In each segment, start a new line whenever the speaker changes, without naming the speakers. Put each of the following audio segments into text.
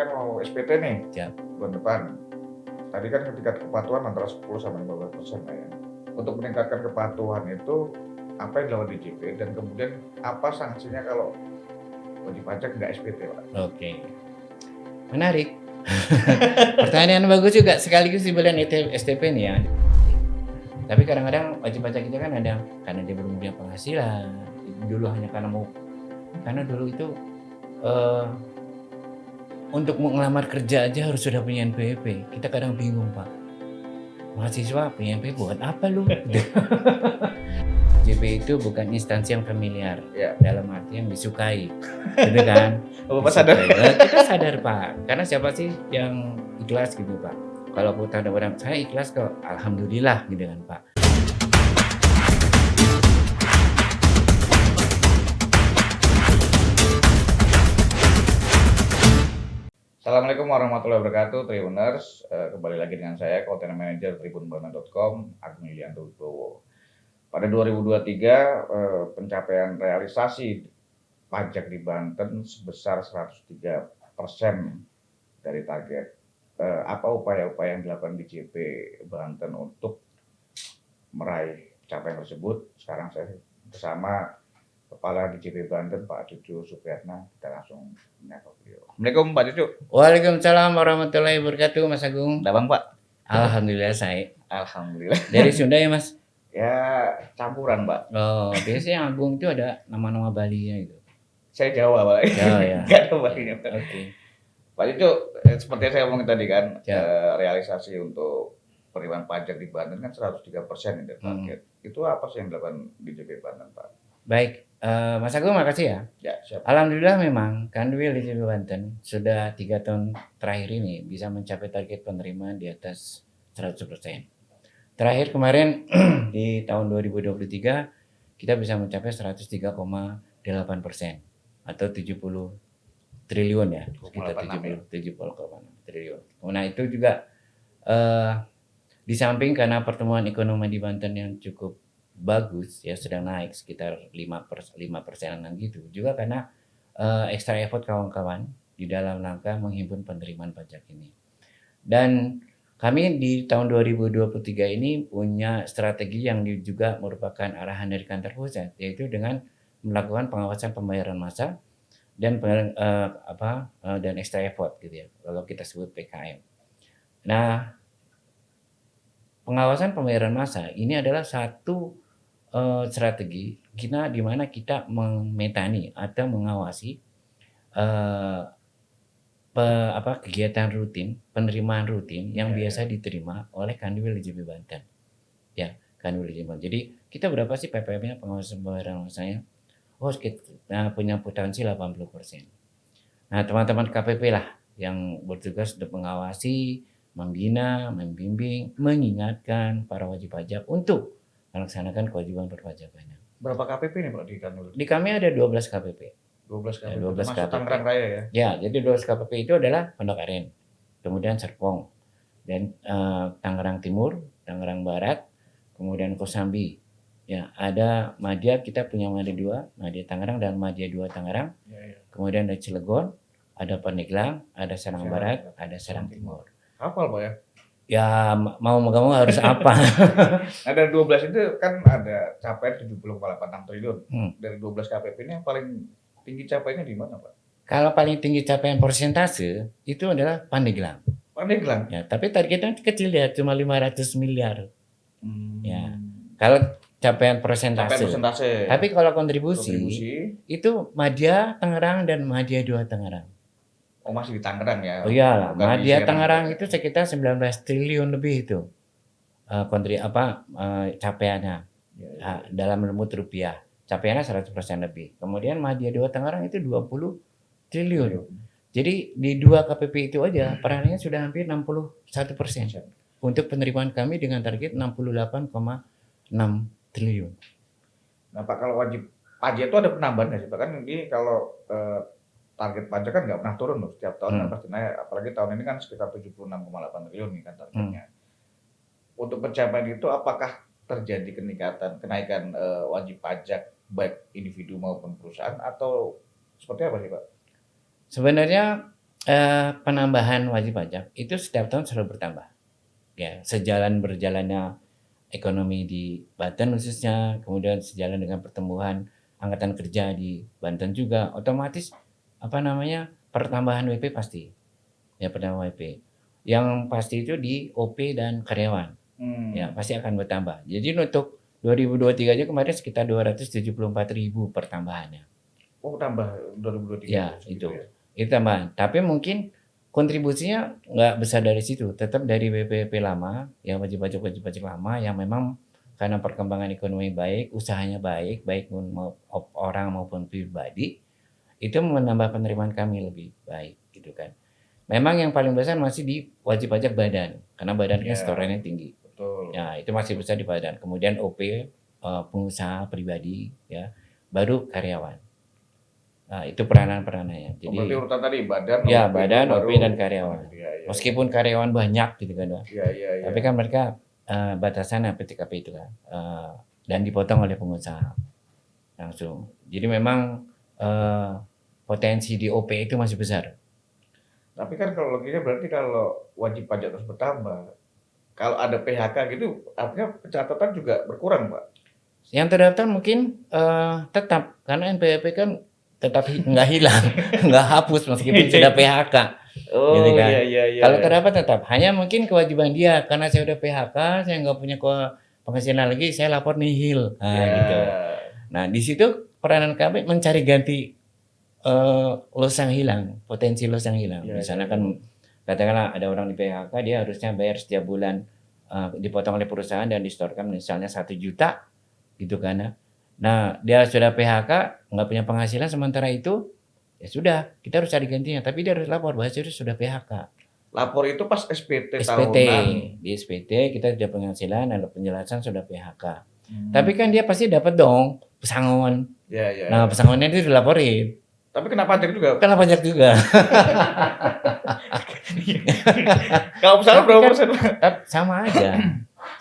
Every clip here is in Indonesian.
kan mau SPT nih,
Siap.
bulan depan. Tadi kan tingkat kepatuhan antara 10 sampai 15% lah ya. Untuk meningkatkan kepatuhan itu apa yang dilakukan DJP dan kemudian apa sanksinya kalau wajib pajak nggak SPT, Pak?
Oke. Menarik. Pertanyaan bagus juga, sekaligus dibilang STP nih ya. Tapi kadang-kadang wajib pajak kita kan ada karena dia belum punya penghasilan. Dulu hanya karena dulu itu untuk mengelamar kerja aja harus sudah punya NPWP. Kita kadang bingung, Pak. Mahasiswa punya NPWP buat apa lu? JP itu bukan instansi yang familiar,
Ya.
dalam arti yang disukai, gitu kan?
Bapak sadar?
Kita sadar, Pak. Karena siapa sih yang ikhlas gitu, Pak? Kalau kita ada orang, saya ikhlas kok, alhamdulillah, gitu kan, Pak.
Assalamualaikum warahmatullahi wabarakatuh, Tribuners. Kembali lagi dengan saya, Content Manager tribunbana.com, Agung Yulianto Wibowo. Pada 2023, pencapaian realisasi pajak di Banten sebesar 103% dari target. Apa upaya-upaya yang dilakukan di JP Banten untuk meraih capaian tersebut? Sekarang saya bersama Kepala DJP Banten, Pak Cucu Supriyatna. Kita langsung menyapa beliau. Assalamualaikum Pak Cucu.
Waalaikumsalam warahmatullahi wabarakatuh, Mas Agung.
Udah Bang Pak?
Alhamdulillah saya.
Alhamdulillah.
Dari Sunda ya, Mas?
Ya campuran Pak.
Oh, biasanya Agung itu ada nama-nama Bali-nya gitu.
Saya Jawa Pak.
Jawa ya.
Gak ada Balinya Pak.
Oke.
Pak Cucu, seperti yang saya omongin tadi kan,
Ya.
realisasi untuk penerimaan pajak di Banten kan 103% ini dari target. Itu apa sih yang dilakukan di JP Banten Pak?
Baik, Mas Agung makasih ya.
Ya, siap.
Alhamdulillah memang Kanwil di JP Banten sudah 3 tahun terakhir ini bisa mencapai target penerimaan di atas 100%. Terakhir kemarin di tahun 2023 kita bisa mencapai 103,8% atau 70 triliun ya, sekitar 70,6 triliun. Nah itu juga di samping karena pertumbuhan ekonomi di Banten yang cukup bagus ya, sedang naik sekitar 5%-an gitu, juga karena extra effort kawan-kawan di dalam rangka menghimpun penerimaan pajak ini. Dan kami di tahun 2023 ini punya strategi yang juga merupakan arahan dari kantor pusat, yaitu dengan melakukan pengawasan pembayaran massal dan dan extra effort gitu ya, kalau kita sebut PKM. Nah, pengawasan pembayaran massal ini adalah satu strategi kita di mana kita memetani atau mengawasi kegiatan rutin, penerimaan rutin yang biasa diterima oleh Kanwil JP Banten. Ya, Kanwil JP Banten. Jadi kita berapa sih PPM-nya, pengawasan pembayaran masanya? Oh, kita punya potensi 80%. Nah, teman-teman KPP lah yang bertugas untuk mengawasi, membina, membimbing, mengingatkan para wajib pajak untuk melaksanakan kewajiban perpajakannya.
Berapa KPP nih Pak di Kanwil?
Di kami ada 12 KPP.
12 KPP.
12
Masuk
KPP.
Tangerang Raya ya?
Ya, jadi 12 KPP itu adalah Pondok Aren, kemudian Serpong, dan Tangerang Timur, Tangerang Barat, kemudian Kosambi. Ya, ada Madya, kita punya Madya 2, Madya Tangerang dan Madya 2 Tangerang.
Ya.
Kemudian ada Cilegon, ada Pandeglang, ada Serang Barat, ada Serang Timur.
Hafal Pak ya?
Ya, mau nggak mau harus apa?
Ada 12 itu kan ada capaian 70,86 triliun. Dari 12 KPP ini yang paling tinggi capaiannya di mana Pak?
Kalau paling tinggi capaian persentase itu adalah Pandeglang.
Pandeglang?
Ya, tapi targetnya kecil ya, cuma 500 miliar. Ya, kalau capaian persentase. Tapi kalau kontribusi itu Madya Tangerang dan Madya 2 Tangerang.
Oh, masih di Tangerang ya?
Oh iyalah, Madya Tangerang itu sekitar 19 triliun lebih itu. Capaiannya. Ya. Dalam lemut rupiah. Capaiannya 100% lebih. Kemudian Madya 2 Tangerang itu 20 triliun. Jadi di 2 KPP itu aja perannya sudah hampir 61%. Untuk penerimaan kami dengan target 68,6 triliun.
Nah Pak, kalau wajib pajak itu ada penambahan nggak sih Pak? Kan ini kalau target pajak kan nggak pernah turun loh, setiap tahun kan pasti naik. Apalagi tahun ini kan sekitar 76,8 triliun nih kan targetnya. Untuk pencapaian itu apakah terjadi kenaikan wajib pajak baik individu maupun perusahaan atau seperti apa sih Pak?
Sebenarnya penambahan wajib pajak itu setiap tahun selalu bertambah. Ya, sejalan berjalannya ekonomi di Banten khususnya, kemudian sejalan dengan pertumbuhan angkatan kerja di Banten juga, otomatis apa namanya pertambahan WP pasti. Ya pertambahan WP. Yang pasti itu di OP dan karyawan. Ya pasti akan bertambah. Jadi untuk 2023 aja kemarin sekitar 274.000 pertambahannya.
Oh, tambah 2023
Ya,
segitu ya.
itu tambahan. Tapi mungkin kontribusinya nggak besar dari situ, tetap dari WPWP lama, yang wajib pajak lama yang memang karena perkembangan ekonomi baik, usahanya baik, baik orang maupun pribadi, itu menambah penerimaan kami lebih baik gitu kan. Memang yang paling besar masih di wajib pajak badan, karena badan kan
Ya,
setorannya tinggi.
betul.
Ya, itu masih besar di badan. Kemudian OP pengusaha pribadi ya, baru karyawan. Nah, itu peranan-peranannya.
Oh,
Jadi
berarti urutan tadi badan,
ya
OP,
badan, OP
baru
dan karyawan.
ya, ya,
Meskipun karyawan banyak gitu kan, Pak.
ya, ya, ya.
Tapi kan mereka batasannya PTKP itu kan, dan dipotong oleh pengusaha langsung. Jadi memang potensi di OP itu masih besar.
Tapi kan kalau logiknya berarti kalau wajib pajak terus bertambah, kalau ada PHK gitu, artinya pencatatan juga berkurang, Pak.
Yang terdaftar mungkin tetap karena NPWP kan tetap nggak hilang, nggak hapus meskipun sudah PHK.
Oh,
Gitu kan.
iya, iya, iya.
Kalau terdapat tetap, hanya mungkin kewajiban dia karena saya udah PHK, saya nggak punya penghasilan lagi, saya lapor nihil. Nah,
Ya.
gitu. Nah, di situ peranan kami mencari ganti loss yang hilang, potensi loss yang hilang.
Ya,
Misalnya
ya,
kan katakanlah ada orang di PHK, dia harusnya bayar setiap bulan dipotong oleh perusahaan dan disetorkan misalnya 1 juta gitu kan. Nah, dia sudah PHK, nggak punya penghasilan sementara itu, ya sudah, kita harus cari gantinya. Tapi dia harus lapor bahwa dia sudah PHK.
Lapor itu pas SPT
SPT,
tahunan.
di SPT kita tidak penghasilan, ada penjelasan sudah PHK. Tapi kan dia pasti dapat dong pesangon.
Ya, ya.
Nah, pesangonnya itu dilaporin.
Tapi kena pajak juga.
Kena pajak juga.
Kalau pesangon berapa
kan,
persen?
sama aja.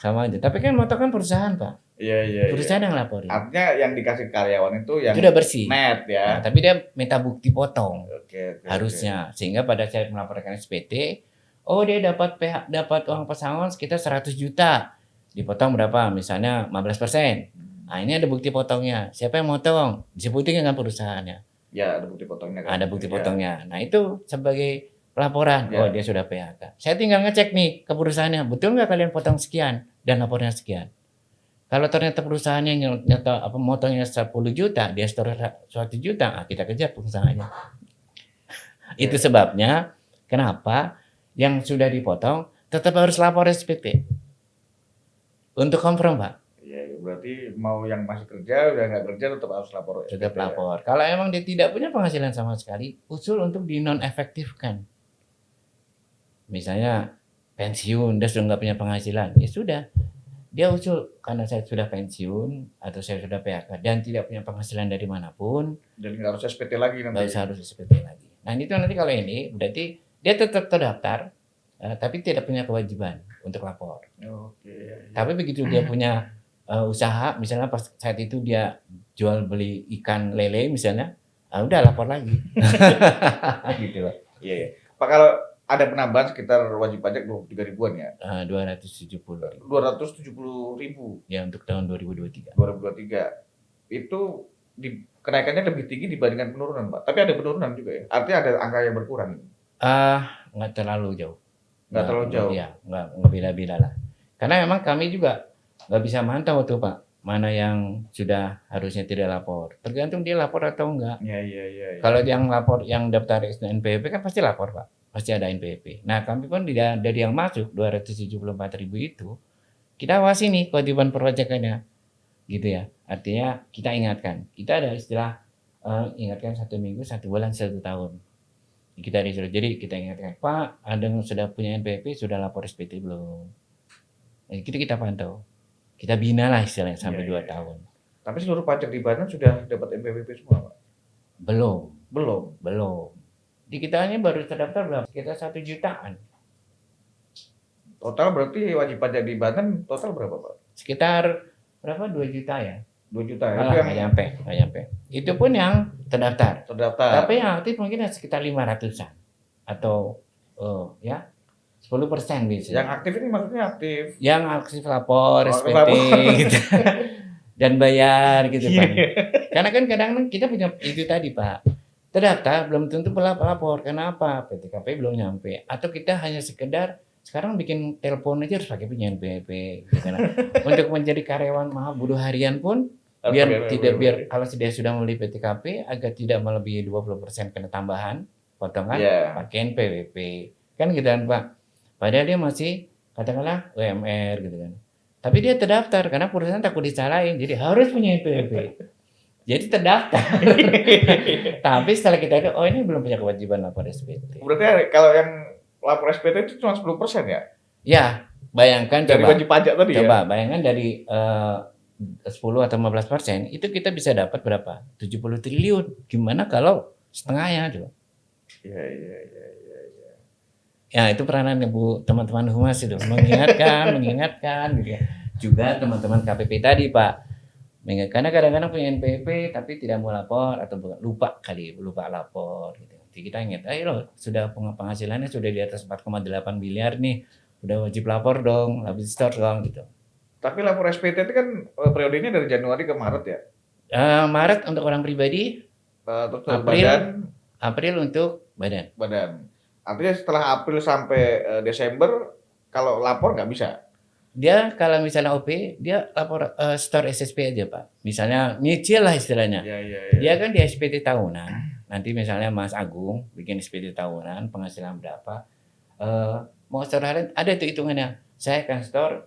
Sama aja. Tapi kan motor kan perusahaan, Pak.
Iya, iya, iya.
Perusahaan yang laporin.
Artinya yang dikasih karyawan itu yang
Itu udah bersih.
net ya.
Nah, tapi dia minta bukti potong.
Oke,
Harusnya. Sehingga pada saat melaporkan SPT, oh dia dapat uang pesangon sekitar 100 juta. Dipotong berapa? Misalnya 15%. Nah, ini ada bukti potongnya. Siapa yang motong? Disebutin dengan perusahaannya.
Ya, ada bukti potongnya kan.
Ada bukti
Ya.
potongnya. Nah, itu sebagai laporan.
Ya.
Oh, dia sudah PHK. Saya tinggal ngecek nih ke perusahaannya. Betul nggak kalian potong sekian dan lapornya sekian? Kalau ternyata perusahaannya yang motongnya 10 juta, dia store 1 juta, kita kejar perusahaannya. Itu sebabnya kenapa yang sudah dipotong tetap harus lapor SPT. Untuk confirm, Pak.
Ya, berarti mau yang masih kerja, udah nggak kerja tetap harus lapor.
Tetap
SPT,
lapor. Kalau emang dia tidak punya penghasilan sama sekali, usul untuk dinonefektifkan. Misalnya pensiun, dia sudah nggak punya penghasilan, ya sudah. Dia usul karena saya sudah pensiun atau saya sudah PHK dan tidak punya penghasilan dari manapun,
Jadi nggak harus SPT lagi nanti.
nggak usah harus SPT lagi. Nah itu nanti kalau ini berarti dia tetap terdaftar, tapi tidak punya kewajiban untuk lapor.
Oke. Ya, ya.
Tapi begitu dia punya usaha, misalnya pas saat itu dia jual beli ikan lele misalnya, udah lapor lagi. Gitu loh.
Iya, iya. Pak, kalau ada penambahan sekitar wajib pajak 23 ribuan ya.
270
270.000
ya untuk tahun 2023.
2023. Itu kenaikannya lebih tinggi dibandingkan penurunan, Pak. Tapi ada penurunan juga ya. Artinya ada angka yang berkurang.
Nggak terlalu jauh.
Nggak terlalu jauh.
Iya, nggak beda-beda lah. Karena memang kami juga nggak bisa mantau tuh Pak, mana yang sudah harusnya tidak lapor. Tergantung dia lapor atau enggak.
Iya, iya, iya.
Kalau yang lapor, yang daftar NPWP kan pasti lapor Pak. Pasti ada NPWP. Nah kami pun dari yang masuk 274.000 itu, kita awasi nih kewajiban perpajakannya. Gitu ya. Artinya kita ingatkan. Kita ada istilah ingatkan 1 minggu, 1 bulan, 1 tahun. Kita disuruh. Jadi kita ingatkan, Pak, ada yang sudah punya NPWP, sudah lapor SPT belum? Nah, kita pantau. Kita bina lah istilahnya sampai 2 tahun.
Tapi seluruh pajak di Banten sudah dapat NPWP semua, Pak?
Belum.
Belum.
Di kita ini baru terdaftar berapa? Sekitar 1 jutaan.
Total berarti wajib pajak di Banten total berapa, Pak?
Sekitar berapa? 2 juta ya?
2 juta ya.
Malah nggak nyampe. Itu pun yang terdaftar.
Terdaftar.
Tapi yang aktif mungkin sekitar 500-an. atau ya 10% biasanya.
Yang aktif ini maksudnya aktif.
Yang aktif lapor,
Oh,
SPT
lapor.
gitu. Dan bayar gitu Pak.
Iya.
Karena kan kadang kita punya itu tadi Pak. Terdaftar belum tentu pelapor. Kenapa? PTKP belum nyampe. Atau kita hanya sekedar sekarang bikin telepon aja harus pakai punya NPWP gitu kan. Untuk menjadi karyawan buruh harian pun biar kalau dia sudah membeli PTKP agar tidak melebihi 20% kena tambahan potongan
Iya.
pakai NPWP. Kan gitu kan Pak. Padahal dia masih katakanlah UMR gitu kan. Tapi dia terdaftar karena perusahaan takut disalahin, jadi harus punya NPWP. Jadi terdaftar. Tapi setelah kita lihat, oh ini belum punya kewajiban lapor SPT.
Berarti kalau yang lapor SPT itu cuma 10% ya?
Ya, bayangkan
Dari
coba.
wajib pajak tadi ya?
Coba bayangkan dari 10 atau 15% itu kita bisa dapat berapa? 70 triliun. Gimana kalau setengahnya coba?
Iya.
Ya itu peranan Bu teman-teman humas itu mengingatkan gitu ya. Juga teman-teman KPP tadi Pak. Karena kadang-kadang punya NPWP tapi tidak mau lapor atau lupa lapor gitu. Jadi kita ingat, ayo loh sudah penghasilannya sudah di atas 4,8 miliar nih. Udah wajib lapor dong, habis store dong gitu.
Tapi lapor SPT itu kan periodenya dari Januari ke Maret ya?
Maret untuk orang pribadi,
Terus
April untuk badan.
Artinya setelah April sampai Desember kalau lapor nggak bisa?
Dia kalau misalnya OP, dia lapor store SSP aja Pak. Misalnya nyicil lah istilahnya.
Iya.
Dia kan di SPT tahunan. Nanti misalnya Mas Agung bikin SPT tahunan, penghasilan berapa. Mau store harian, ada tuh hitungannya. Saya akan store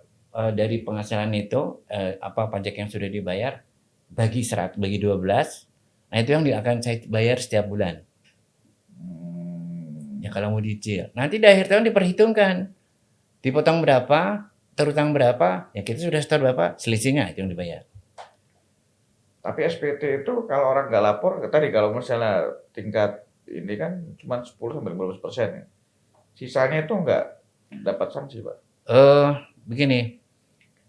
dari penghasilan itu, pajak yang sudah dibayar, bagi 12. Nah itu yang akan saya bayar setiap bulan. Ya kalau mau dicil. Nanti di akhir tahun diperhitungkan. Dipotong berapa, terutang berapa, ya kita sudah store berapa, selisihnya itu yang dibayar.
Tapi SPT itu kalau orang nggak lapor, tadi kalau misalnya tingkat ini kan cuma 10-15%. Ya. Sisanya itu nggak dapat sanksi Pak?
Begini,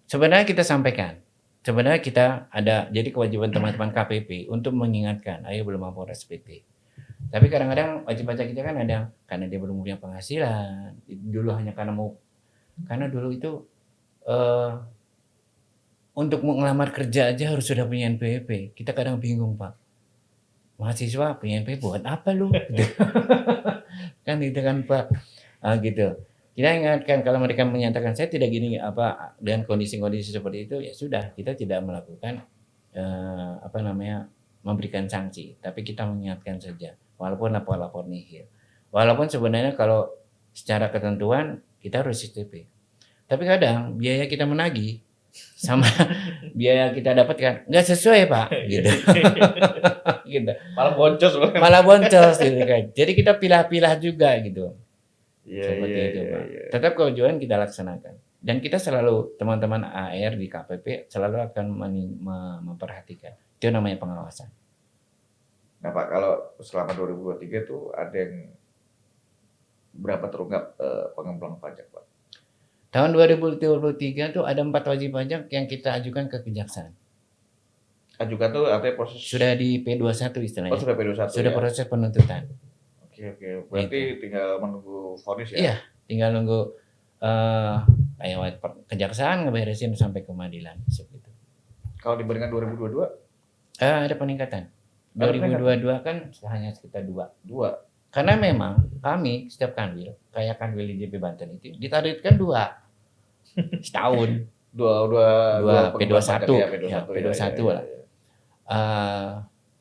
sebenarnya kita sampaikan. Sebenarnya kita ada, jadi kewajiban teman-teman KPP untuk mengingatkan, ayo belum lapor SPT. Tapi kadang-kadang wajib pajak kita kan ada karena dia belum punya penghasilan. Dulu hanya karena dulu itu untuk mengelamar kerja aja harus sudah punya NPWP. Kita kadang bingung Pak. Mahasiswa punya NPWP buat apa lu? Kan gitu kan Pak. Gitu. Kita ingatkan kalau mereka menyatakan saya tidak gini dengan kondisi-kondisi seperti itu ya sudah kita tidak melakukan memberikan sanksi. Tapi kita mengingatkan saja. Walaupun lapor nihil. Walaupun sebenarnya kalau secara ketentuan kita harus STP. Tapi kadang biaya kita menagih sama biaya kita dapatkan nggak sesuai Pak, gitu. Gitu. Malah boncos gitu kan. Jadi kita pilah-pilah juga gitu. Seperti itu Pak. Tetap kewajiban kita laksanakan. Dan kita selalu teman-teman AR di KPP selalu akan memperhatikan. Itu namanya pengawasan.
Nah Pak, kalau selama 2023 itu ada yang berapa terungkap pengemplang pajak Pak?
Tahun 2023 tuh ada 4 wajib pajak yang kita ajukan ke kejaksaan.
Ajukan tuh artinya proses?
Sudah di P21 istilahnya.
Oh sudah P21
sudah ya? Proses penuntutan.
Oke. Berarti tinggal menunggu vonis ya?
Iya, tinggal nunggu lewat kejaksaan ngeberesin sampai ke pengadilan seperti itu.
Kalau dibandingkan 2022?
Ada peningkatan. 2022 kan hanya sekitar 2. Karena memang kami setiap kanwil, kayak kanwil di JP Banten itu ditargetkan 2 setahun. 2 P21 ya, P21 lah.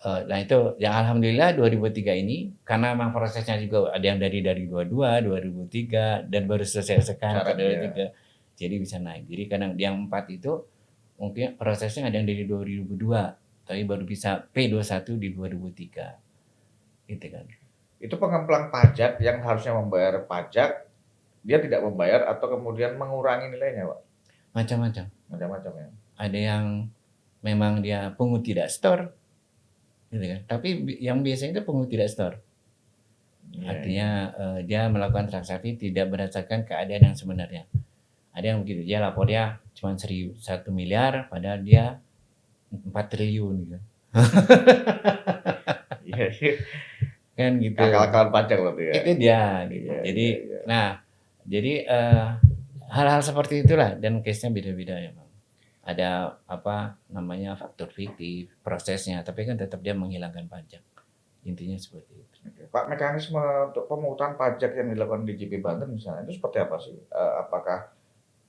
Nah itu ya alhamdulillah 2003 ini karena memang prosesnya juga ada yang dari 22, 2003 dan baru selesai sekarang 2023. Jadi bisa naik. Jadi kadang yang 4 itu mungkin prosesnya ada yang dari 2002 tapi baru bisa P21 di 2003. Gitu kan.
Itu pengemplang pajak yang harusnya membayar pajak dia tidak membayar atau kemudian mengurangi nilainya, Pak?
Macam-macam
ya.
Ada yang memang dia pungut tidak store. Gitu kan. Tapi yang biasanya itu pungut tidak store. Artinya dia melakukan transaksi tidak berdasarkan keadaan yang sebenarnya. Ada yang begitu, dia lapornya cuma 1 miliar padahal dia 4 triliun gitu.
Iya.
kan gitu.
Akal-akalan pajak berarti ya.
Itu dia gitu.
Iya,
Jadi
iya, iya.
nah, jadi hal-hal seperti itulah dan case-nya beda-beda ya, Bang. Ada apa namanya faktor fiktif, prosesnya, tapi kan tetap dia menghilangkan pajak. Intinya seperti itu.
Oke. Pak, mekanisme untuk pemungutan pajak yang dilakukan di JP Banten misalnya itu seperti apa sih? Apakah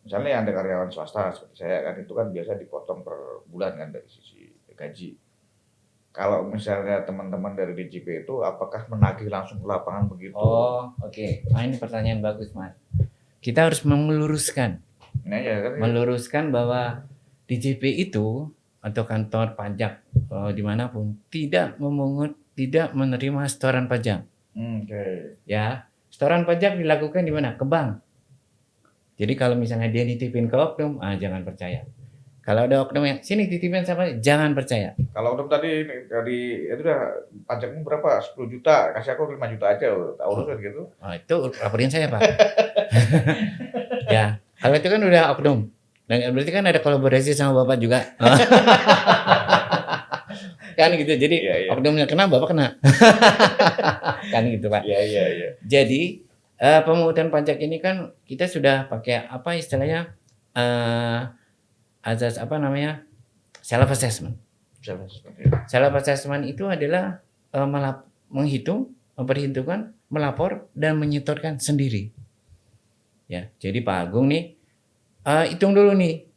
misalnya yang ada karyawan swasta seperti saya kan itu kan biasa dipotong per bulan kan dari sisi gaji. Kalau misalnya teman-teman dari DJP itu apakah menagih langsung ke lapangan begitu?
Oh, oke. Nah, ini pertanyaan bagus, Mas. Kita harus meluruskan
Nah ya kan
bahwa DJP itu atau kantor pajak dimanapun tidak memungut, tidak menerima setoran pajak.
Oke.
Ya, setoran pajak dilakukan di mana? Ke bank. Jadi kalau misalnya dia nitipin ke oknum, jangan percaya. Kalau ada oknum yang sini titipin sama, jangan percaya.
Kalau oknum tadi itu udah pajakmu berapa? 10 juta, kasih aku 5 juta aja, urus kan gitu.
Oh, itu laporin saya, Pak. Ya, kalau itu kan udah oknum. Dan berarti kan ada kolaborasi sama Bapak juga. Kan gitu. Jadi
Iya, iya.
oknumnya kena, Bapak kena. Kan gitu, Pak.
Iya, iya, iya.
Jadi pemungutan pajak ini kan kita sudah pakai apa istilahnya azas apa namanya self assessment. Self assessment itu adalah menghitung, memperhitungkan, melapor dan menyetorkan sendiri. Ya, jadi Pak Agung nih hitung dulu nih,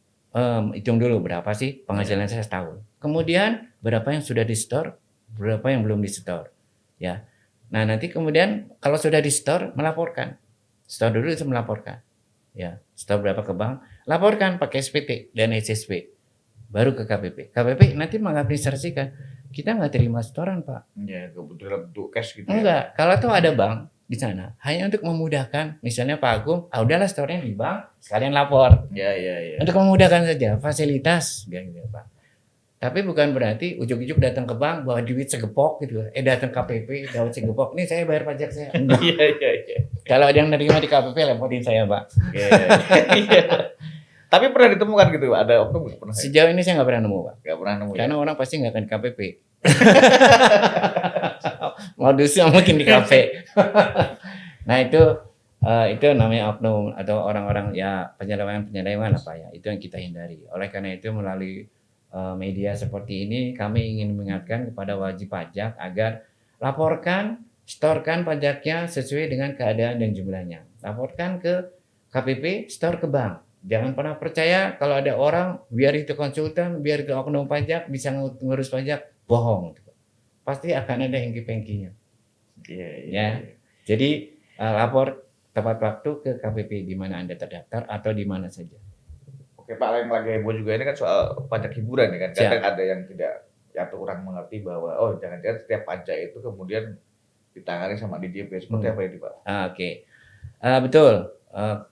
hitung dulu berapa sih penghasilan saya setahun. Kemudian berapa yang sudah di-store, berapa yang belum di-store. Ya. Nah, nanti kemudian kalau sudah di-store melaporkan. Store dulu itu melaporkan. Ya, store berapa ke bank, laporkan pakai SPT dan SSP. Baru ke KPP. KPP nanti mengadministrasikan. Kita nggak terima setoran, Pak.
Iya, kebetulan bentuk cash gitu ya.
Enggak, kalau tuh ada bank di sana hanya untuk memudahkan. Misalnya Pak Agung, udahlah store-nya di bank, sekalian lapor.
Iya, iya, iya.
Untuk memudahkan saja, fasilitas gitu, Pak. Tapi bukan berarti ujuk-ujuk datang ke bank bawa duit segepok gitu. Datang KPP bawa segepok. Nih saya bayar pajak saya. Enggak.
Iya, iya, iya.
Kalau ada yang nerima di KPP laporin saya, Pak.
Iya. Tapi pernah ditemukan gitu, ada oknum nggak pernah?
Sejauh ini saya nggak pernah nemu, Pak.
Nggak pernah nemu ya?
Karena orang pasti nggak akan di KPP. Modusnya mungkin di kafe. Nah itu namanya oknum atau orang-orang ya penyelewengan apa ya, itu yang kita hindari. Oleh karena itu melalui media seperti ini kami ingin mengingatkan kepada wajib pajak agar laporkan, setorkan pajaknya sesuai dengan keadaan dan jumlahnya. Laporkan ke KPP, store ke bank. Jangan pernah percaya kalau ada orang biar itu konsultan, biar itu oknum pajak bisa ngurus pajak, bohong. Pasti akan ada hengki-pengkinya.
Iya, iya.
Ya. Jadi lapor tepat waktu ke KPP di mana Anda terdaftar atau di mana saja.
Oke Pak, yang lagi heboh juga ini kan soal pajak hiburan ya kan. Kadang ada yang tidak atau kurang mengerti bahwa jangan-jangan setiap pajak itu kemudian ditangani sama DJP. Seperti apa ini Pak?
Oke. Betul.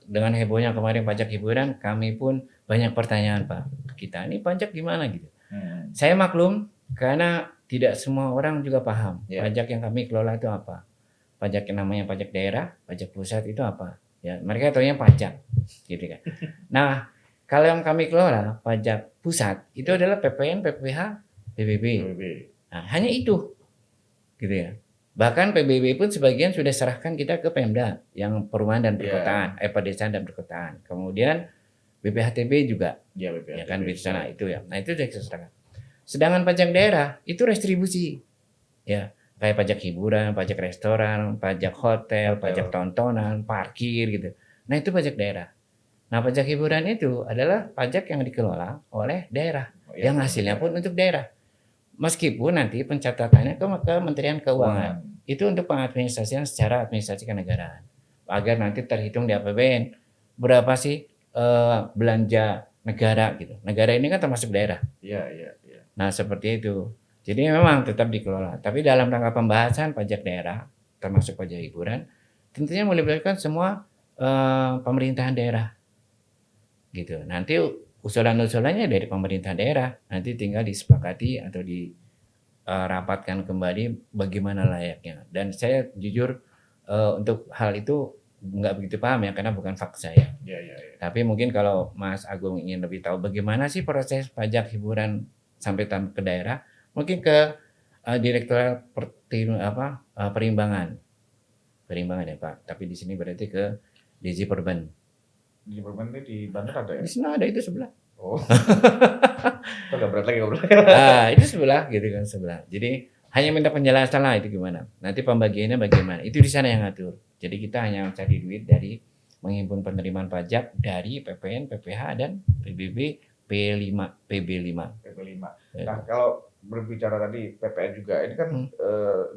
Dengan hebohnya kemarin pajak hiburan, kami pun banyak pertanyaan Pak. Kita ini pajak gimana gitu. Saya maklum karena tidak semua orang juga paham pajak yang kami kelola itu apa. Pajak yang namanya pajak daerah, pajak pusat itu apa. Ya, mereka taunya pajak, gitu kan. Nah, kalau yang kami kelola pajak pusat itu adalah PPN, PPH, PBB. Nah, hanya itu, gitu ya. Bahkan PBB pun sebagian sudah serahkan kita ke Pemda yang perumahan dan perkotaan, pedesaan dan perkotaan. Kemudian BPHTB juga, ya kan di sana itu ya. Nah itu sudah diserahkan. Sedangkan pajak daerah itu restribusi, ya kayak pajak hiburan, pajak restoran, pajak hotel, pajak tontonan, parkir gitu. Nah itu pajak daerah. Nah pajak hiburan itu adalah pajak yang dikelola oleh daerah, yang hasilnya pun untuk daerah. Meskipun nanti pencatatannya ke Kementerian Keuangan. Itu untuk pengadministrasian secara administrasi kenegaraan. Agar nanti terhitung di APBN. Berapa sih belanja negara gitu. Negara ini kan termasuk daerah.
Iya.
Nah seperti itu. Jadi memang tetap dikelola. Tapi dalam rangka pembahasan pajak daerah, termasuk pajak hiburan, tentunya melibatkan semua pemerintahan daerah. Gitu. Nanti usulan-usulannya dari pemerintah daerah nanti tinggal disepakati atau dirapatkan kembali bagaimana layaknya. Dan saya jujur untuk hal itu nggak begitu paham ya karena bukan fak saya. Tapi mungkin kalau Mas Agung ingin lebih tahu bagaimana sih proses pajak hiburan sampai ke daerah, mungkin ke Direktorat Perimbangan ya Pak. Tapi di sini berarti ke DG Perban.
Di Perban ini di Banten ada ya?
Di sana ada itu sebelah.
Oh. Itu nggak berat lagi ngobrol.
Itu sebelah gitu kan sebelah. Jadi hanya minta penjelasan lah itu gimana. Nanti pembagiannya bagaimana. Itu di sana yang ngatur. Jadi kita hanya cari duit dari menghimpun penerimaan pajak dari PPN, PPH dan PBB P5, PB5.
PB5. Nah, kalau berbicara tadi PPN juga, ini kan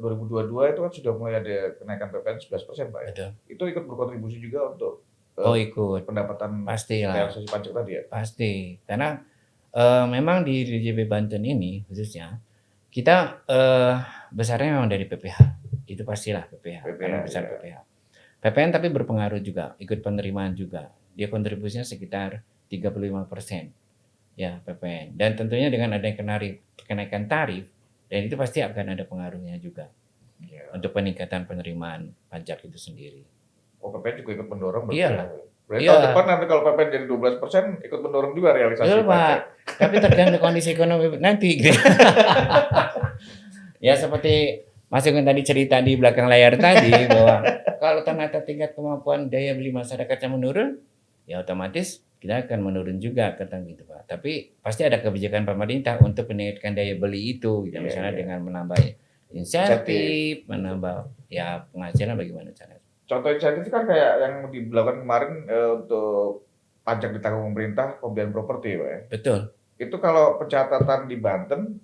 2022 itu kan sudah mulai ada kenaikan PPN 11% Pak ya?
Betul.
Itu ikut berkontribusi juga untuk
ikut.
pendapatan
Pasti lah.
realisasi pajak tadi ya?
Pasti. Karena memang di DJP Banten ini khususnya, kita besarnya memang dari PPH. Itu pastilah PPH. Karena besar
ya.
PPH. PPN tapi berpengaruh juga, ikut penerimaan juga. Dia kontribusinya sekitar 35%. Ya, PPN. Dan tentunya dengan adanya kenaikan tarif, dan itu pasti akan ada pengaruhnya juga
Ya.
untuk peningkatan penerimaan pajak itu sendiri.
Oh, PPN juga ikut mendorong berarti.
Iyalah.
Berarti
Iya.
tahun depan nanti kalau PPN jadi 12% ikut mendorong juga realisasi
Betul, Pak.
pajak.
Tapi tergantung kondisi ekonomi nanti. Gitu. Ya seperti Mas Agung tadi cerita di belakang layar tadi bahwa kalau ternyata tingkat kemampuan daya beli masyarakatnya menurun, ya otomatis kita akan menurun juga tentang itu Pak. Tapi pasti ada kebijakan pemerintah untuk meningkatkan daya beli itu, gitu. Misalnya dengan menambah insentif, menambah ya penghasilan bagaimana caranya.
Contoh insentif kan kayak yang dilakukan kemarin untuk pajak ditanggung pemerintah pembelian properti Pak ya.
Betul.
Itu kalau pencatatan di Banten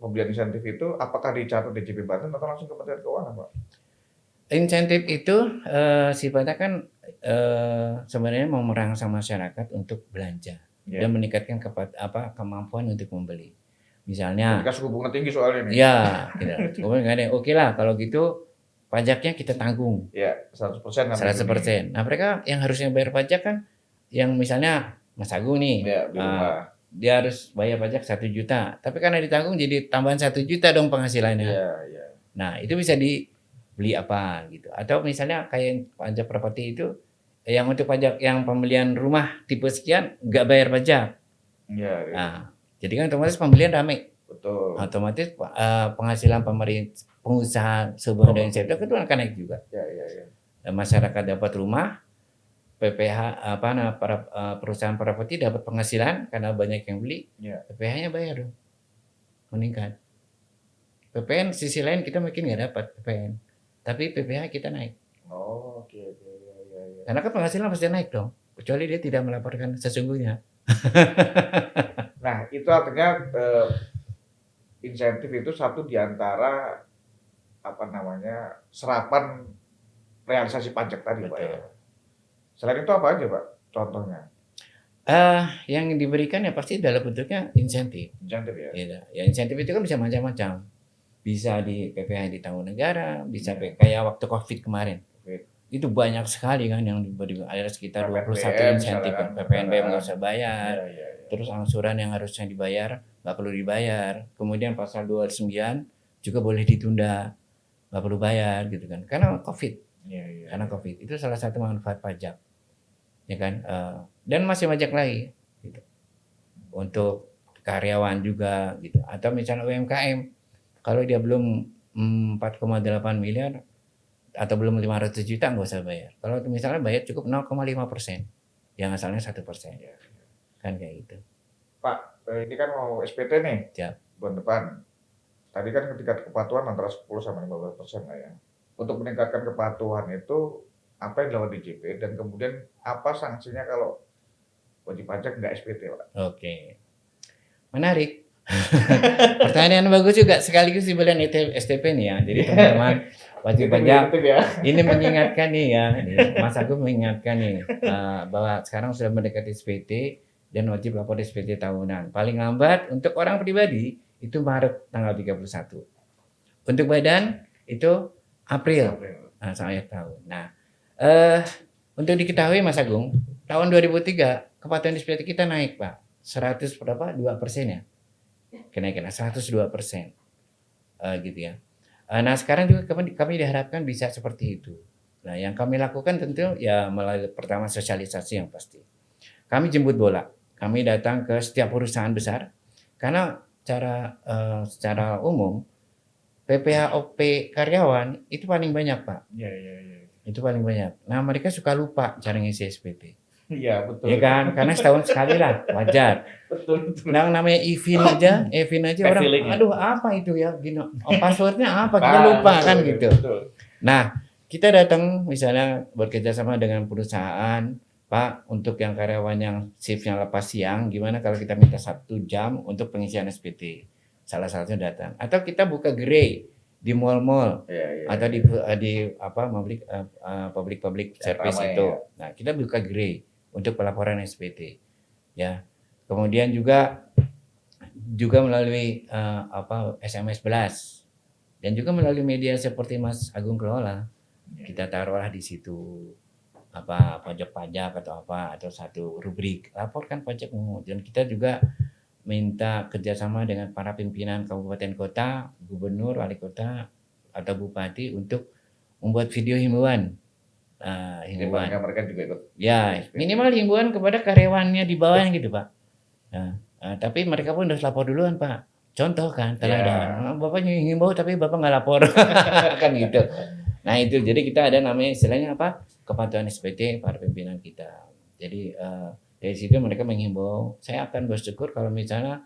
pembelian insentif itu apakah dicatat di JP Banten atau langsung ke Kementerian Keuangan Pak?
Insentif itu sifatnya kan sebenarnya mau merangsang masyarakat untuk belanja dan meningkatkan kemampuan untuk membeli. Misalnya
ketika suku bunga tinggi soalnya nih.
Ya, gitu. Kemudian oke lah kalau gitu pajaknya kita tanggung.
Ya, 100%.
100%. Nah, mereka yang harusnya bayar pajak kan yang misalnya Mas Agung nih.
Ya, di rumah.
Dia harus bayar pajak 1 juta. Tapi karena ditanggung jadi tambahan 1 juta dong penghasilannya.
Iya.
Nah, itu bisa dibeli apa gitu. Atau misalnya kayak pajak properti itu yang untuk pajak yang pembelian rumah tipe sekian nggak bayar pajak.
Iya.
Nah, jadi kan otomatis pembelian rame.
Betul.
Otomatis penghasilan pemerintah pengusaha sebuah dan sektor itu akan naik juga.
Ya.
Masyarakat dapat rumah, PPH para perusahaan properti dapat penghasilan karena banyak yang beli, PPH-nya bayar dong, meningkat. PPN sisi lain kita mungkin nggak dapat PPN, tapi PPH kita naik.
Oh, oke. Ya.
Karena kan penghasilan pasti naik dong, kecuali dia tidak melaporkan sesungguhnya.
Nah, itu artinya insentif itu satu di antara serapan realisasi pajak tadi Pak ya. Selain itu apa aja Pak contohnya?
Yang diberikan ya pasti dalam bentuknya insentif.
Insentif ya?
Ya insentif itu kan bisa macam-macam. Bisa di PPH ditanggung negara, bisa kayak waktu COVID kemarin. Itu banyak sekali kan yang diberi, ada sekitar 21 insentif. PPNBM nggak usah bayar. Terus angsuran yang harusnya dibayar nggak perlu dibayar. Kemudian pasal 29 juga boleh ditunda, nggak perlu bayar gitu kan. Karena COVID. Karena COVID itu salah satu manfaat pajak. Ya kan, dan masih banyak lagi gitu. Untuk karyawan juga gitu, atau misalnya UMKM kalau dia belum 4,8 miliar atau belum 500 juta nggak usah bayar. Kalau misalnya bayar cukup 0,5%, yang asalnya 1%, kan kayak gitu.
Pak, ini kan mau SPT nih, bulan depan. Tadi kan ketika kepatuhan antara 10 sama 15% lah ya. Untuk meningkatkan kepatuhan itu apa yang dilakukan DJP dan kemudian apa sanksinya kalau wajib pajak nggak SPT Pak?
Oke, menarik. Pertanyaan bagus juga, sekaligus di bulan STP nih ya. Jadi teman-teman wajib pajak ini mengingatkan nih ya, Mas Agung mengingatkan nih bahwa sekarang sudah mendekati SPT dan wajib lapor SPT tahunan. Paling lambat untuk orang pribadi itu Maret tanggal 31. Untuk badan itu April. Nah, saya tahu. Nah, untuk diketahui Mas Agung, tahun 2003 kepatuhan SPT kita naik Pak, 2% ya, kenaikan 102%, gitu ya. Nah sekarang juga kami diharapkan bisa seperti itu. Nah yang kami lakukan tentu ya melalui pertama sosialisasi yang pasti. Kami jemput bola, kami datang ke setiap perusahaan besar, karena secara umum PPHOP karyawan itu paling banyak, Pak.
Iya, iya, iya.
Itu paling banyak. Nah, mereka suka lupa cara ngisi SPT.
Iya, betul.
Ya kan? Karena setahun sekali lah, wajar.
Betul, betul.
Nah, namanya Evin aja orang,
Feeling-nya.
aduh apa itu ya, gini, passwordnya apa, kita lupa
betul,
kan
betul,
gitu.
betul.
Nah, kita datang misalnya bekerja sama dengan perusahaan, Pak, untuk yang karyawan yang shiftnya lepas siang, gimana kalau kita minta 1 jam untuk pengisian SPT? Salah satunya datang. Atau kita buka gerai di mall-mall
Iya, iya.
atau di apa public service
ramai,
itu.
ya.
Nah, kita buka gerai untuk pelaporan SPT. Ya. Kemudian juga melalui SMS blast dan juga melalui media seperti Mas Agung kelola. Kita taruhlah di situ apa pajak atau apa atau satu rubrik laporkan pajakmu, dan kita juga minta kerjasama dengan para pimpinan kabupaten kota, gubernur, wali kota atau bupati untuk membuat video himbauan. Himbauan.
Mereka juga ikut.
Ya, minimal himbauan kepada karyawannya di bawahnya gitu, Pak. Tapi mereka pun harus lapor duluan, Pak. Contoh kan, teladan. Bapak himbau tapi Bapak nggak lapor. Kan gitu. Nah itu, jadi kita ada namanya istilahnya apa? Kepatuhan SPT para pimpinan kita. Jadi dari situ mereka menghimbau, saya akan bersyukur kalau misalnya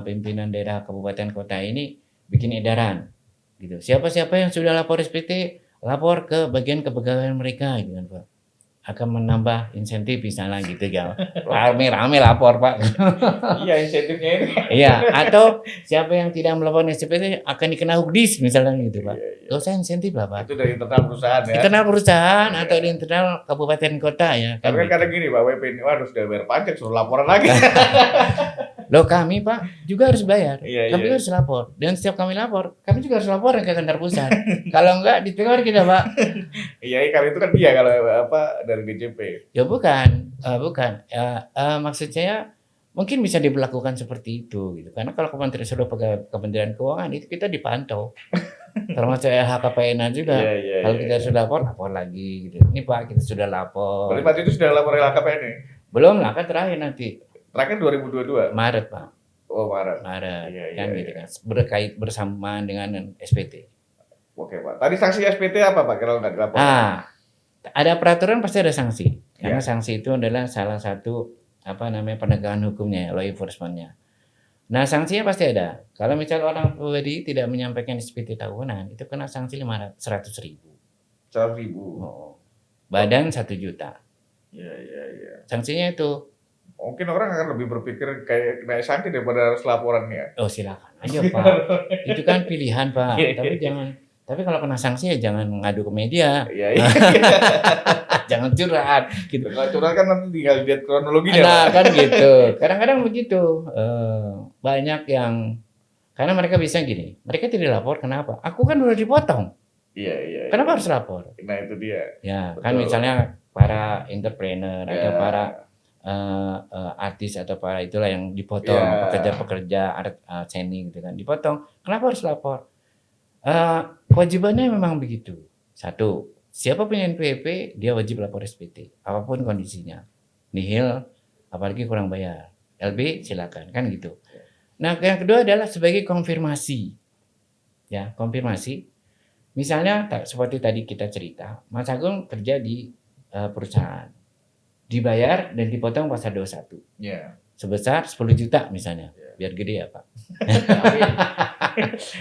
pimpinan daerah kabupaten kota ini bikin edaran gitu. Siapa-siapa yang sudah lapor SPT, lapor ke bagian kepegawaian mereka gitu kan, Pak. Akan menambah insentif misalnya gitu ya. Rame-rame lapor, Pak.
Iya, insentifnya ini.
Iya, atau siapa yang tidak melapor SPT akan dikena hukdis misalnya gitu, Pak. Gak usah insentif lah, Pak.
Itu dari internal perusahaan ya.
Internal perusahaan atau di internal kabupaten kota ya.
Tapi kan
gitu.
kadang gini Pak, WP ini waduh sudah bayar pajak suruh laporan lagi.
Loh kami, Pak, juga harus bayar.
Iya,
Kami
iya.
harus lapor. Dan setiap kami lapor, kami juga harus lapor ke kantor pusat. Kalau enggak ditegur kita, Pak.
Iya, kalau itu kan dia kalau apa dari DJP.
Ya bukan. Maksud saya mungkin bisa diberlakukan seperti itu gitu. Karena kalau Kementerian Keuangan itu kita dipantau. Termasuk LHKPN juga.
Iya,
Kalau kita sudah lapor lagi gitu. Ini Pak, kita sudah lapor.
Berarti Pak itu sudah lapor LHKPN nih?
Belum lah, kan terakhir nanti.
Terakhir 2022?
Maret, Pak.
Oh, Maret.
Gitu
Iya.
kan. Berkait bersamaan dengan SPT.
Oke, Pak. Tadi sanksi SPT apa, Pak? Kalau nggak dilapor?
Ada peraturan pasti ada sanksi. Karena
Ya.
sanksi itu adalah salah satu penegakan hukumnya, law enforcement-nya. Nah, sanksinya pasti ada. Kalau misalnya orang pribadi tidak menyampaikan SPT tahunan, itu kena sanksi 100.000.
100.000.
Oh. Badan 1 juta.
Iya.
Sanksinya itu.
Mungkin orang akan lebih berpikir kayak kena sanksi daripada harus laporan ya.
Oh, silakan aja, Pak. Itu kan pilihan, Pak. Tapi kalau kena sanksi ya jangan ngadu ke media.
Iya.
Jangan curhat gitu.
Kalau curhat kan nanti tinggal lihat kronologinya.
Nah,
Pak.
kan gitu. Kadang-kadang begitu. Banyak yang karena mereka bisa gini. Mereka tidak lapor kenapa? Aku kan udah dipotong.
Iya.
Kenapa harus lapor?
Nah, itu dia.
Ya,
Betul.
kan misalnya para entrepreneur atau
Ya.
para artis atau para itulah yang dipotong,
Ya.
pekerja seni gitu kan, dipotong. Kenapa harus lapor? Kewajibannya memang begitu. 1, siapa punya NPWP dia wajib lapor SPT, apapun kondisinya. Nihil, apalagi kurang bayar. LB silakan, kan gitu. Nah, yang kedua adalah sebagai konfirmasi. Ya, konfirmasi. Misalnya seperti tadi kita cerita, Mas Agung kerja di perusahaan. Dibayar dan dipotong pasal 21.
Iya.
Sebesar 10 juta misalnya. Biar gede ya, Pak.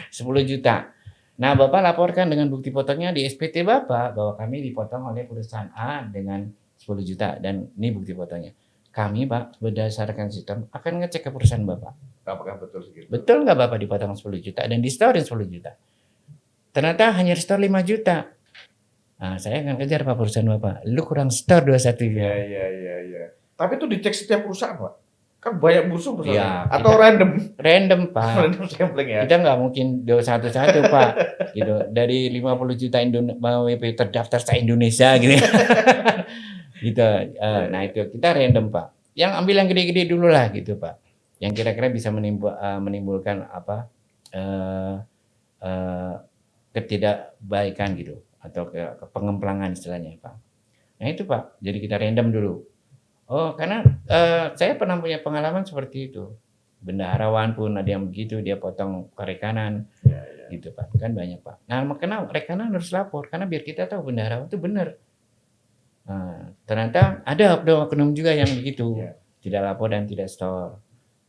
10 juta. Nah, Bapak laporkan dengan bukti potongnya di SPT Bapak bahwa kami dipotong oleh perusahaan A dengan 10 juta dan ini bukti potongnya. Kami, Pak, berdasarkan sistem akan ngecek ke perusahaan Bapak.
Apakah betul segitu?
Betul nggak Bapak dipotong 10 juta dan di-store 10 juta? Ternyata hanya store 5 juta. Nah, saya akan kejar Pak perusahaan Bapak. Lu kurang store 21 ya.
Iya. Tapi itu dicek setiap perusahaan, Pak. Kan banyak perusahaan.
Iya,
Atau random.
Random, Pak.
Random sampling ya.
Kita nggak mungkin satu-satu, Pak. Gitu. Dari 50 juta WP terdaftar se-Indonesia gitu. Gitu. Nah, itu kita random, Pak. Yang ambil yang gede-gede dulu lah gitu, Pak. Yang kira-kira bisa menimbulkan ketidakbaikan gitu atau pengemplangan istilahnya, Pak. Nah itu, Pak. Jadi kita random dulu. Oh, karena saya pernah punya pengalaman seperti itu. Bendaharawan pun ada yang begitu, dia potong kiri kanan.
Iya.
gitu Pak. Kan banyak Pak. Nah makanya rekanan harus lapor karena biar kita tahu bendahara itu benar. Nah, ternyata ada oknum juga yang begitu,
Iya.
tidak lapor dan tidak store.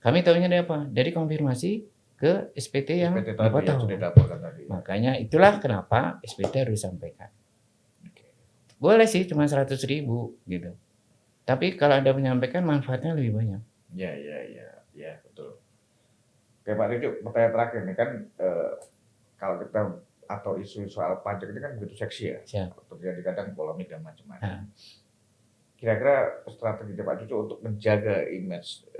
Kami tahunya dari apa? Dari konfirmasi ke SPT yang
SPT tadi yang
dipotong.
sudah dilaporkan tadi.
Makanya itulah kenapa SPT harus disampaikan. Boleh sih cuma 100.000 gitu. Tapi kalau Anda menyampaikan manfaatnya lebih banyak.
Ya, betul. Oke Pak Ricu, pertanyaan terakhir nih kan kalau kita atau isu soal pajak ini kan begitu seksi ya,
Siap.
terjadi kadang polemik dan macam-macam.
Nah.
Kira-kira strategi Pak Cucu untuk menjaga image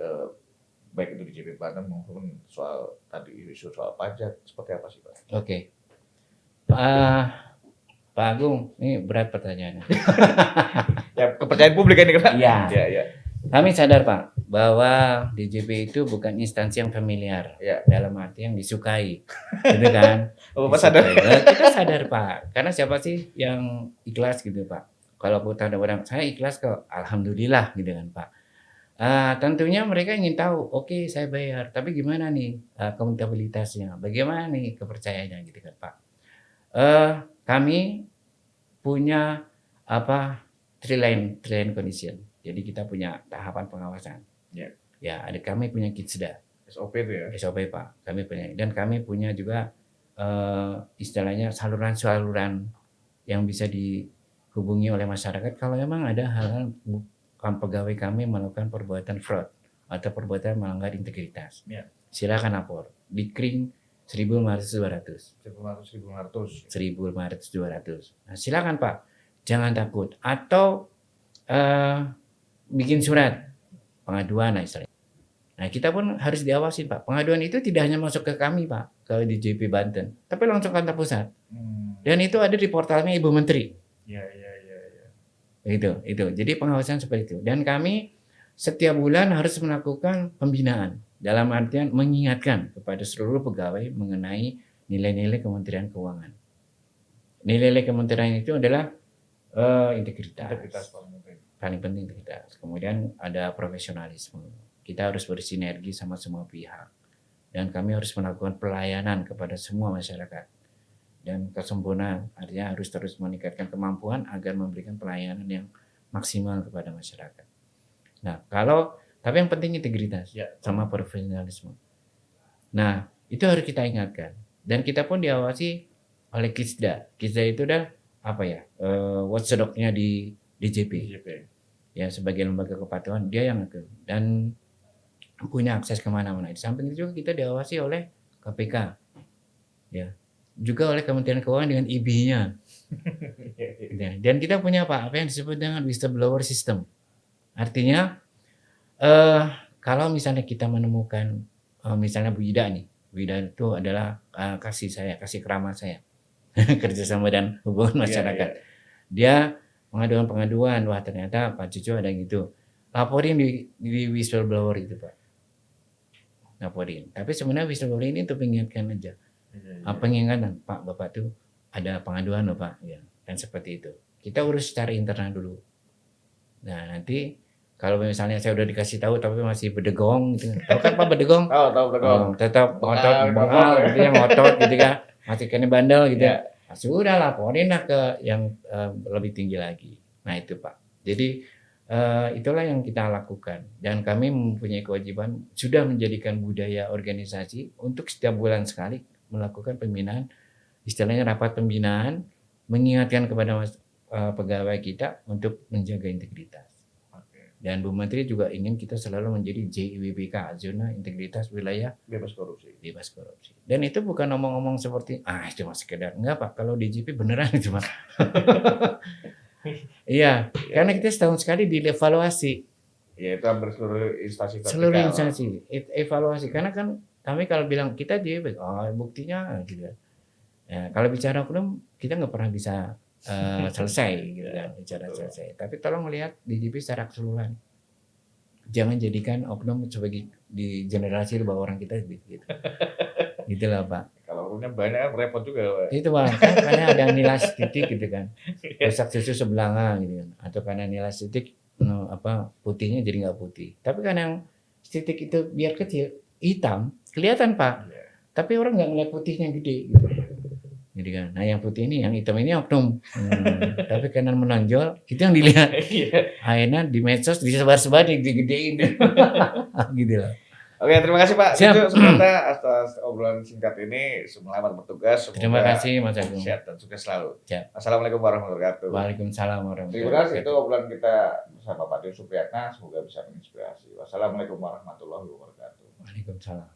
baik itu di JP Banten maupun soal tadi isu soal pajak seperti apa sih Pak?
Oke. Pak Agung, ini berat pertanyaannya.
Ya kepercayaan publik ini kan?
Iya.
Iya.
Kami sadar Pak bahwa DJP itu bukan instansi yang familiar,
Iya.
dalam arti yang disukai, gitu kan?
Oh, Bapak sadar?
Nah, kita sadar Pak, karena siapa sih yang ikhlas gitu Pak? Kalau putar ada orang, saya ikhlas kok, alhamdulillah gitu kan Pak. Tentunya mereka ingin tahu, oke saya bayar, tapi gimana nih akuntabilitasnya, bagaimana nih kepercayaannya gitu kan Pak. Kami punya three line condition. Jadi kita punya tahapan pengawasan. Ya, ada kami punya KITSDA.
SOP itu ya?
SOP Pak, kami punya. Dan kami punya juga istilahnya saluran-saluran yang bisa dihubungi oleh masyarakat kalau memang ada hal-hal pegawai kami melakukan perbuatan fraud atau perbuatan melanggar integritas.
Ya.
Silakan lapor di Kring 1.500-200.
1.500.
Nah, silakan Pak, jangan takut. Atau bikin surat pengaduan istilahnya. Nah kita pun harus diawasi Pak. Pengaduan itu tidak hanya masuk ke kami Pak, kalau di JP Banten, tapi langsung kantor pusat. Dan itu ada di portalnya Ibu Menteri.
Iya.
Itu. Jadi pengawasan seperti itu. Dan kami setiap bulan harus melakukan pembinaan. Dalam artian mengingatkan kepada seluruh pegawai mengenai nilai-nilai Kementerian Keuangan. Nilai-nilai kementerian itu adalah integritas. Paling penting integritas. Kemudian ada profesionalisme. Kita harus bersinergi sama semua pihak. Dan kami harus melakukan pelayanan kepada semua masyarakat. Dan kesempurnaan, artinya harus terus meningkatkan kemampuan agar memberikan pelayanan yang maksimal kepada masyarakat. Nah, tapi yang penting integritas sama profesionalisme. Nah, itu harus kita ingatkan. Dan kita pun diawasi oleh KITSDA. KITSDA itu adalah watchdog-nya di DJP. Ya, sebagai lembaga kepatuhan dia yang dan punya akses kemana-mana. Di samping itu juga kita diawasi oleh KPK, ya, juga oleh Kementerian Keuangan dengan IB-nya. Ya, dan kita punya apa yang disebut dengan whistleblower system. Artinya kalau misalnya kita menemukan misalnya Bu Ida nih, Bu Ida itu adalah kasih keramat saya, kerjasama dan hubungan masyarakat. Dia pengaduan, wah ternyata Pak Cucu ada gitu. Laporin di whistleblower itu Pak. Laporin. Tapi sebenarnya whistleblower ini untuk mengingatkan aja. Pengingatan Pak Bapak tuh ada pengaduan loh Pak. Ya, dan seperti itu. Kita urus secara internal dulu. Nah nanti kalau misalnya saya udah dikasih tahu tapi masih bedegong gitu. Tahu kan Pak bedegong?
Tahu bedegong.
Tetap ngotot gitu yang ngotot gitu kan. Masih kena bandel gitu. Ya. Nah, sudah laporin lah ke yang lebih tinggi lagi. Nah itu Pak. Jadi itulah yang kita lakukan. Dan kami mempunyai kewajiban sudah menjadikan budaya organisasi untuk setiap bulan sekali melakukan pembinaan, istilahnya rapat pembinaan, mengingatkan kepada pegawai kita untuk menjaga integritas. Dan Bu Menteri juga ingin kita selalu menjadi JIWBK, Zona Integritas Wilayah
Bebas Korupsi.
Dan itu bukan omong-omong seperti cuma sekedar. Enggak Pak, kalau DJP beneran itu Pak. Iya, karena kita setahun sekali dievaluasi.
Ya itu hampir seluruh instansi vertikal.
Seluruh instansi evaluasi. Karena kan kami kalau bilang kita JIWBK, buktinya gitu. Ya, kalau bicara oknum kita nggak pernah bisa selesai gitu kan, bicara selesai. Tapi tolong melihat DJP secara keseluruhan. Jangan jadikan oknum sebagai di generasi bahwa orang kita gitu. Gitulah Pak.
Kalau oknumnya banyak kan repot juga Pak.
Itu Pak, kan karena ada nilai titik gitu kan. Rusak susu sebelanga gitu kan. Atau karena nilai titik putihnya jadi nggak putih. Tapi kan yang titik itu biar kecil, hitam, kelihatan Pak. Tapi orang nggak ngeliat putihnya gede gitu. Jadi kan, nah yang putih ini, yang hitam ini oknum. Tapi karena menonjol, itu yang dilihat.
Iya.
Akhirnya di medsos disebar-sebar, digedein. Gitu lah.
Oke, terima kasih Pak
Siap.
Tijo Supriyata atas obrolan singkat ini. Selamat bertugas.
Terima
Semoga
kasih Mas Agung.
sehat dan sukses selalu.
Siap.
Assalamualaikum warahmatullahi wabarakatuh.
Waalaikumsalam warahmatullahi
Tribuners, itu
wabarakatuh.
obrolan kita bersama Pak Tijo Supriyata. Semoga bisa menginspirasi. Wassalamualaikum warahmatullahi wabarakatuh.
Waalaikumsalam.